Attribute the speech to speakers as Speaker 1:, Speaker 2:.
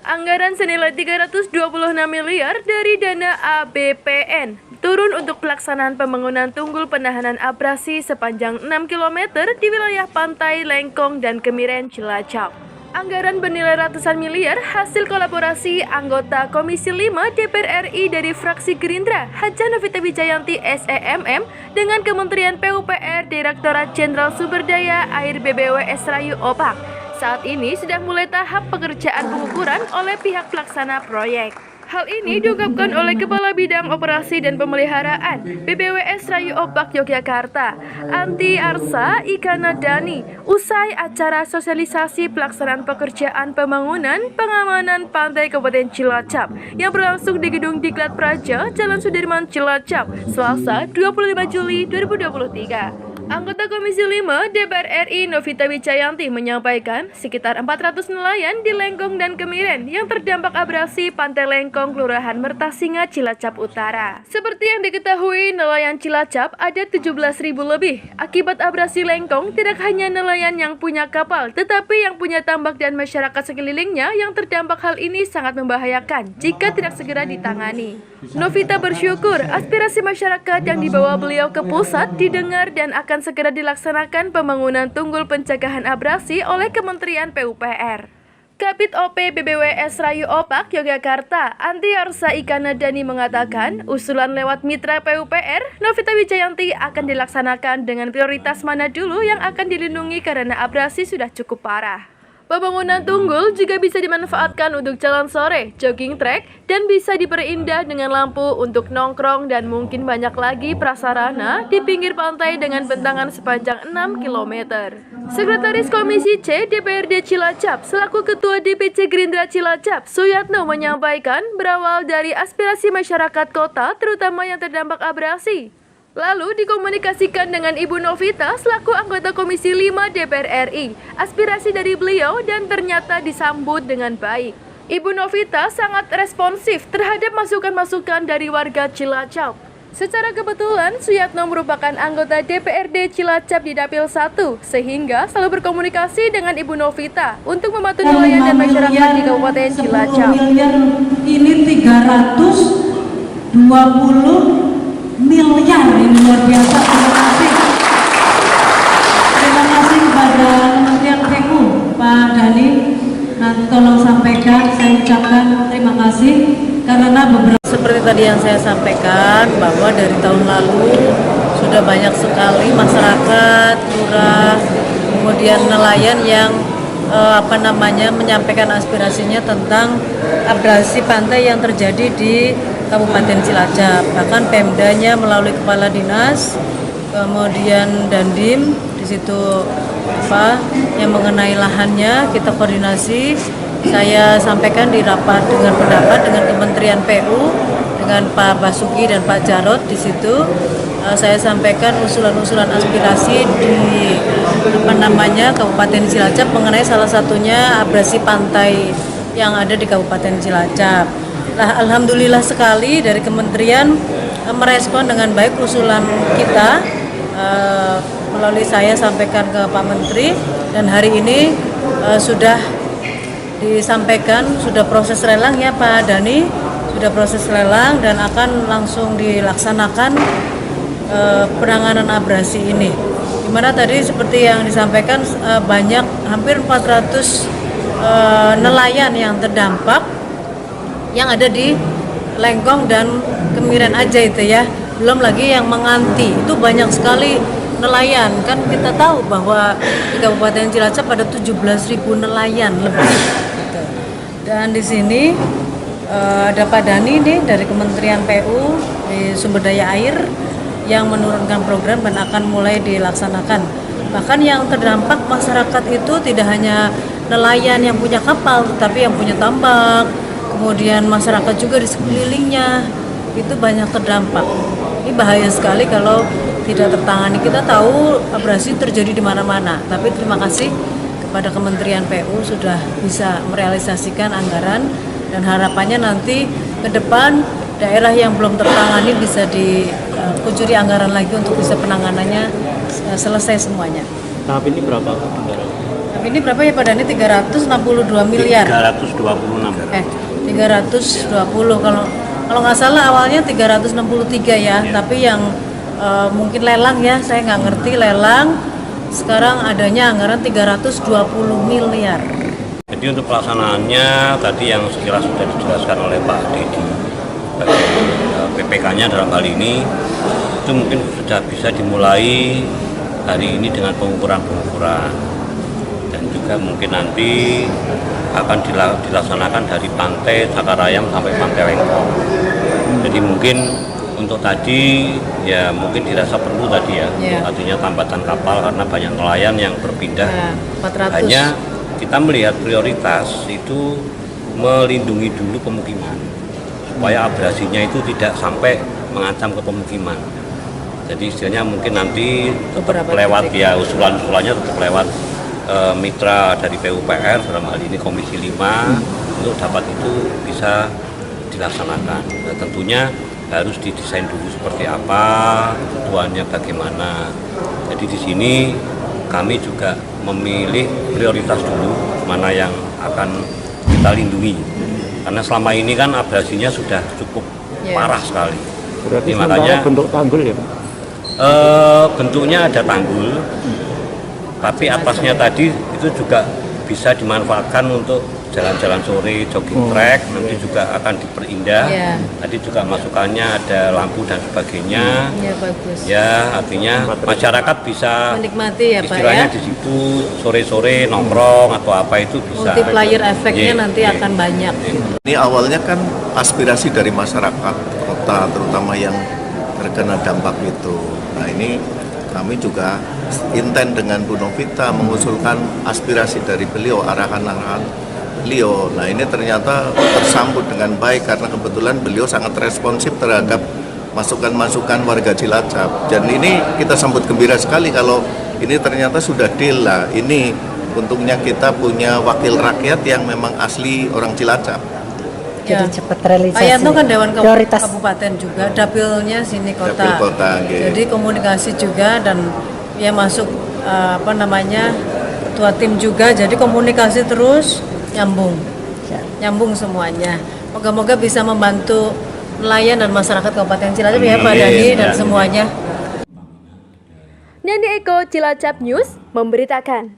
Speaker 1: Anggaran senilai 326 miliar dari dana ABPN turun untuk pelaksanaan pembangunan tunggul penahanan abrasi sepanjang 6 km di wilayah pantai Lengkong dan Kemiren, Cilacap. Anggaran bernilai ratusan miliar hasil kolaborasi anggota Komisi 5 DPR RI dari fraksi Gerindra, Haja Novita Wijayanti SEMM dengan Kementerian PUPR Direktorat Jenderal Sumber Daya Air BBWS Rayu Opak. Saat ini sudah mulai tahap pekerjaan pengukuran oleh pihak pelaksana proyek. Hal ini diungkapkan oleh Kepala Bidang Operasi dan Pemeliharaan BBWS Rayu Opak Yogyakarta, Anti Arsa Ikanadani, usai acara sosialisasi pelaksanaan pekerjaan pembangunan pengamanan pantai Kabupaten Cilacap yang berlangsung di Gedung Diklat Praja, Jalan Sudirman, Cilacap, Selasa 25 Juli 2023. Anggota Komisi 5 DPR RI Novita Wijayanti menyampaikan sekitar 400 nelayan di Lengkong dan Kemiren yang terdampak abrasi Pantai Lengkong, Kelurahan Mertasinga, Cilacap Utara. Seperti yang diketahui, nelayan Cilacap ada 17.000 lebih. Akibat abrasi Lengkong, tidak hanya nelayan yang punya kapal, tetapi yang punya tambak dan masyarakat sekelilingnya yang terdampak. Hal ini sangat membahayakan jika tidak segera ditangani. Novita bersyukur aspirasi masyarakat yang dibawa beliau ke pusat didengar dan akan segera dilaksanakan pembangunan tunggul pencegahan abrasi oleh Kementerian PUPR. Kabid OP BBWS Rayu Opak Yogyakarta, Anti Arsa Ikanadani mengatakan, usulan lewat mitra PUPR, Novita Wijayanti akan dilaksanakan dengan prioritas mana dulu yang akan dilindungi karena abrasi sudah cukup parah. Pembangunan tunggul juga bisa dimanfaatkan untuk jalan sore, jogging track, dan bisa diperindah dengan lampu untuk nongkrong dan mungkin banyak lagi prasarana di pinggir pantai dengan bentangan sepanjang 6 km. Sekretaris Komisi C DPRD Cilacap selaku Ketua DPC Gerindra Cilacap, Suyatno menyampaikan berawal dari aspirasi masyarakat kota terutama yang terdampak abrasi. Lalu dikomunikasikan dengan Ibu Novita selaku anggota Komisi 5 DPR RI. Aspirasi dari beliau dan ternyata disambut dengan baik. Ibu Novita sangat responsif terhadap masukan-masukan dari warga Cilacap. Secara kebetulan, Suyatno merupakan anggota DPRD Cilacap di Dapil 1, sehingga selalu berkomunikasi dengan Ibu Novita untuk membantu nelayan dan masyarakat di Kabupaten Cilacap.
Speaker 2: Ini 320 miliar, ini luar biasa. Terima kasih kepada Kementerian PU, Pak Dhani. Nanti tolong sampaikan, saya ucapkan terima kasih karena beberapa
Speaker 3: seperti tadi yang saya sampaikan bahwa dari tahun lalu sudah banyak sekali masyarakat, lurah, kemudian nelayan yang menyampaikan aspirasinya tentang abrasi pantai yang terjadi di Kabupaten Cilacap. Bahkan Pemdanya melalui Kepala Dinas, kemudian Dandim di situ yang mengenai lahannya kita koordinasi. Saya sampaikan di rapat dengan pendapat dengan Kementerian PU, dengan Pak Basuki dan Pak Jarot di situ. Saya sampaikan usulan-usulan aspirasi di Kabupaten Cilacap mengenai salah satunya abrasi pantai yang ada di Kabupaten Cilacap. Nah, alhamdulillah sekali dari kementerian merespon dengan baik usulan kita, melalui saya sampaikan ke Pak Menteri, dan hari ini sudah disampaikan, sudah proses lelang ya Pak Dhani, sudah proses lelang dan akan langsung dilaksanakan penanganan abrasi ini. Dimana tadi seperti yang disampaikan banyak, hampir 400 nelayan yang terdampak yang ada di Lengkong dan Kemiren aja itu ya, belum lagi yang menganti, itu banyak sekali nelayan. Kan kita tahu bahwa di Kabupaten Cilacap ada 17.000 nelayan lebih gitu. Dan di sini ada Pak Dhani nih dari Kementerian PU di Sumber Daya Air yang menurunkan program dan akan mulai dilaksanakan. Bahkan yang terdampak masyarakat itu tidak hanya nelayan yang punya kapal, tetapi yang punya tambak, kemudian masyarakat juga di sekelilingnya itu banyak terdampak. Ini bahaya sekali kalau tidak tertangani. Kita tahu abrasi terjadi di mana-mana, tapi terima kasih kepada Kementerian PU sudah bisa merealisasikan anggaran, dan harapannya nanti ke depan daerah yang belum tertangani bisa dikucuri anggaran lagi untuk bisa penanganannya selesai semuanya.
Speaker 4: Tahap ini berapa anggaran?
Speaker 3: Tapi ini berapa ya Pak Dani? 362 miliar.
Speaker 4: 326.
Speaker 3: 320 kalau nggak salah awalnya 363 ya, tapi yang mungkin lelang ya, saya nggak ngerti lelang. Sekarang adanya anggaran 320 miliar.
Speaker 4: Jadi untuk pelaksanaannya tadi yang sekilas sudah dijelaskan oleh Pak Dedi bagian PPK-nya dalam hal ini itu mungkin sudah bisa dimulai hari ini dengan pengukuran dan juga mungkin nanti akan dilaksanakan dari Pantai Cakarayam sampai Pantai Lengkong. Jadi mungkin untuk tadi ya mungkin dirasa perlu tadi ya, artinya tambatan kapal karena banyak nelayan yang berpindah.
Speaker 3: 400.
Speaker 4: Hanya kita melihat prioritas itu melindungi dulu pemukiman supaya abrasinya itu tidak sampai mengancam ke pemukiman. Jadi istilahnya mungkin nanti tetap lewat ya usulan-usulannya tetap lewat mitra dari PUPR dalam hal ini Komisi 5 untuk dapat itu bisa dilaksanakan. Nah, tentunya harus didesain dulu seperti apa, kebutuhannya bagaimana. Jadi di sini kami juga memilih prioritas dulu mana yang akan kita lindungi. Karena selama ini kan abrasinya sudah cukup parah sekali.
Speaker 5: Berarti
Speaker 4: makanya
Speaker 5: bentuk tanggul ya Pak?
Speaker 4: Bentuknya ada tanggul, tapi atasnya tadi itu juga bisa dimanfaatkan untuk jalan-jalan sore, jogging track, nanti juga akan diperindah. Tadi juga masukannya ada lampu dan sebagainya.
Speaker 3: Ya bagus.
Speaker 4: Ya artinya masyarakat bisa
Speaker 3: Menikmati ya Pak
Speaker 4: istilahnya
Speaker 3: ya.
Speaker 4: di situ sore-sore nongkrong atau apa itu bisa.
Speaker 3: Multiplier efeknya nanti akan banyak.
Speaker 6: Ini awalnya kan aspirasi dari masyarakat kota terutama yang terkena dampak itu. Nah ini kami juga intent dengan Bu Novita mengusulkan aspirasi dari beliau, arahan-arahan beliau. Nah ini ternyata tersambut dengan baik karena kebetulan beliau sangat responsif terhadap masukan-masukan warga Cilacap. Dan ini kita sambut gembira sekali kalau ini ternyata sudah deal lah. Ini untungnya kita punya wakil rakyat yang memang asli orang Cilacap.
Speaker 3: Ya.
Speaker 7: Jadi cepat realisasi.
Speaker 3: Pak Yanto kan Dewan
Speaker 7: Prioritas.
Speaker 3: Kabupaten juga, dapilnya sini kota.
Speaker 6: Dapil kota, gitu.
Speaker 3: Jadi komunikasi juga dan ya masuk ketua tim juga. Jadi komunikasi terus nyambung semuanya. Moga-moga bisa membantu nelayan dan masyarakat Kabupaten Cilacap ya Pak Dani dan semuanya.
Speaker 1: Nandi Eko, Cilacap News memberitakan.